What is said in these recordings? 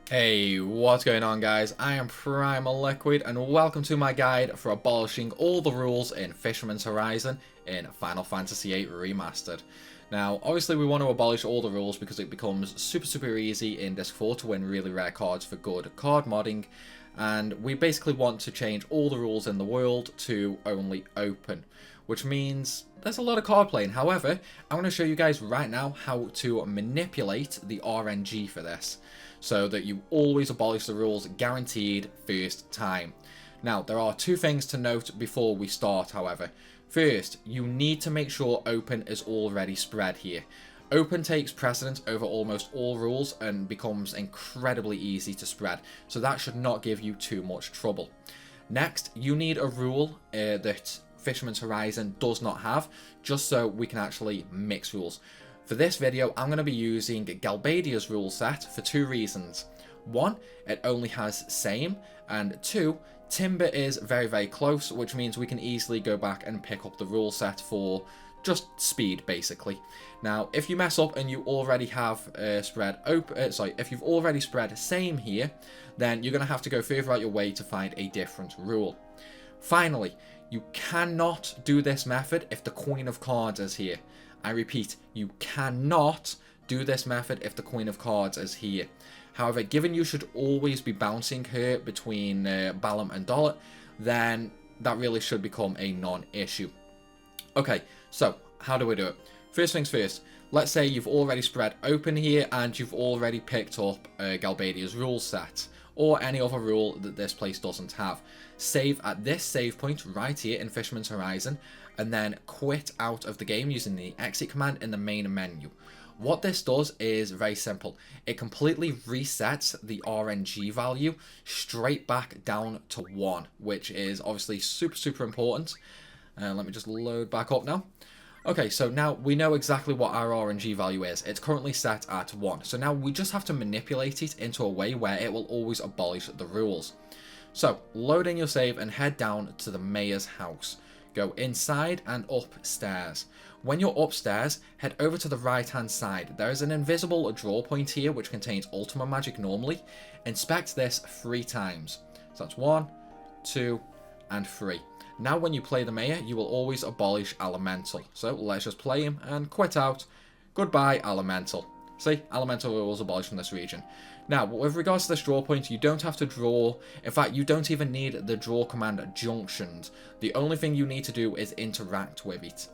Hey, what's going on guys? I am Primal Liquid and welcome to my guide for abolishing all the rules in Fisherman's Horizon in Final Fantasy VIII Remastered. Now, obviously we want to abolish all the rules because it becomes super easy in Disc 4 to win really rare cards for good card modding, and we basically want to change all the rules in the world to only open, which means there's a lot of card playing. However, I'm going to show you guys right now how to manipulate the RNG for this, so that you always abolish the rules guaranteed first time. Now, there are two things to note before we start, however. First, you need to make sure open is already spread here. Open takes precedence over almost all rules and becomes incredibly easy to spread, so that should not give you too much trouble. Next, you need a rule that Fisherman's Horizon does not have, just so we can actually mix rules. For this video, I'm going to be using Galbadia's rule set for two reasons. One, it only has same, and two, Timber is very close, which means we can easily go back and pick up the rule set for just speed, basically. Now, if you mess up and you already have if you've already spread same here, then you're going to have to go further out your way to find a different rule. Finally, you cannot do this method if the Queen of Cards is here. I repeat, you cannot do this method if the Queen of Cards is here. However, given you should always be bouncing her between Balam and Dollet, then that really should become a non-issue. Okay, so how do we do it? First things first, let's say you've already spread open here and you've already picked up Galbadia's rule set, or any other rule that this place doesn't have. Save at this save point right here in Fisherman's Horizon, and then quit out of the game using the exit command in the main menu. What this does is very simple. It completely resets the RNG value straight back down to 1, which is obviously super important. Let me just load back up now. Okay, so now we know exactly what our RNG value is. It's currently set at 1. So now we just have to manipulate it into a way where it will always abolish the rules. So, load in your save and head down to the mayor's house. Go inside and upstairs. When you're upstairs, head over to the right hand side. There is an invisible draw point here which contains Ultima Magic normally. Inspect this 3 times. So that's 1, 2, and 3. Now when you play the mayor, you will always abolish Elemental. So let's just play him and quit out. Goodbye, Elemental. See, Elemental rules abolished from this region. Now, with regards to this draw point, you don't have to draw. In fact, you don't even need the draw command junctioned. The only thing you need to do is interact with it.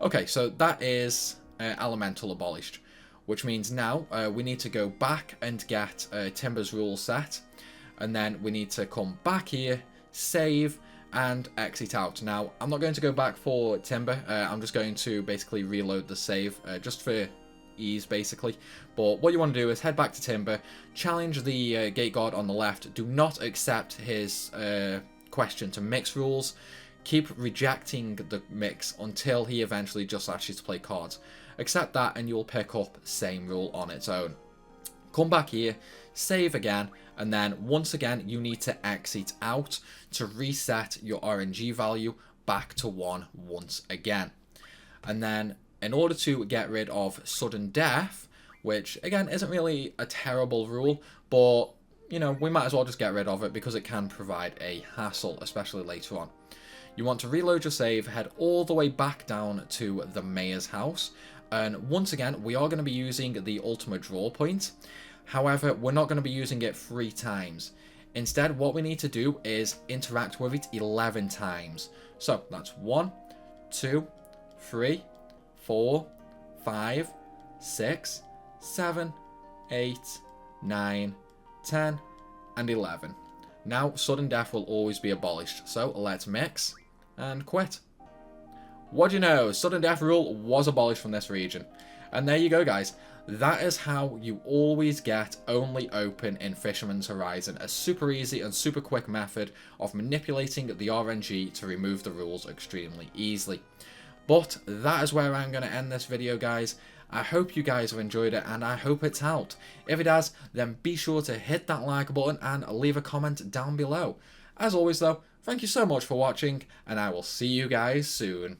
Okay, so that is Elemental abolished, which means now we need to go back and get Timber's rule set, and then we need to come back here, save, and exit out. Now, I'm not going to go back for Timber. I'm just going to basically reload the save just for ease, basically. But what you want to do is head back to Timber, challenge the gate guard on the left. Do not accept his question to mix rules. Keep rejecting the mix until he eventually just asks you to play cards. Accept that and you'll pick up same rule on its own. Come back here, save again, and then once again you need to exit out to reset your RNG value back to 1 once again. And then in order to get rid of sudden death, which again isn't really a terrible rule, but you know, we might as well just get rid of it because it can provide a hassle, especially later on. You want to reload your save, head all the way back down to the mayor's house, and once again we are going to be using the ultimate draw point. However, we're not going to be using it 3 times. Instead, what we need to do is interact with it 11 times. So that's 1, 2, 3, 4, 5, 6, 7, 8, 9, 10, and 11. Now, sudden death will always be abolished. So let's mix and quit. What do you know? Sudden death rule was abolished from this region. And there you go, guys. That is how you always get only open in Fisherman's Horizon. A super easy and super quick method of manipulating the RNG to remove the rules extremely easily. But that is where I'm going to end this video, guys. I hope you guys have enjoyed it and I hope it's helped. If it has, then be sure to hit that like button and leave a comment down below. As always though, thank you so much for watching and I will see you guys soon.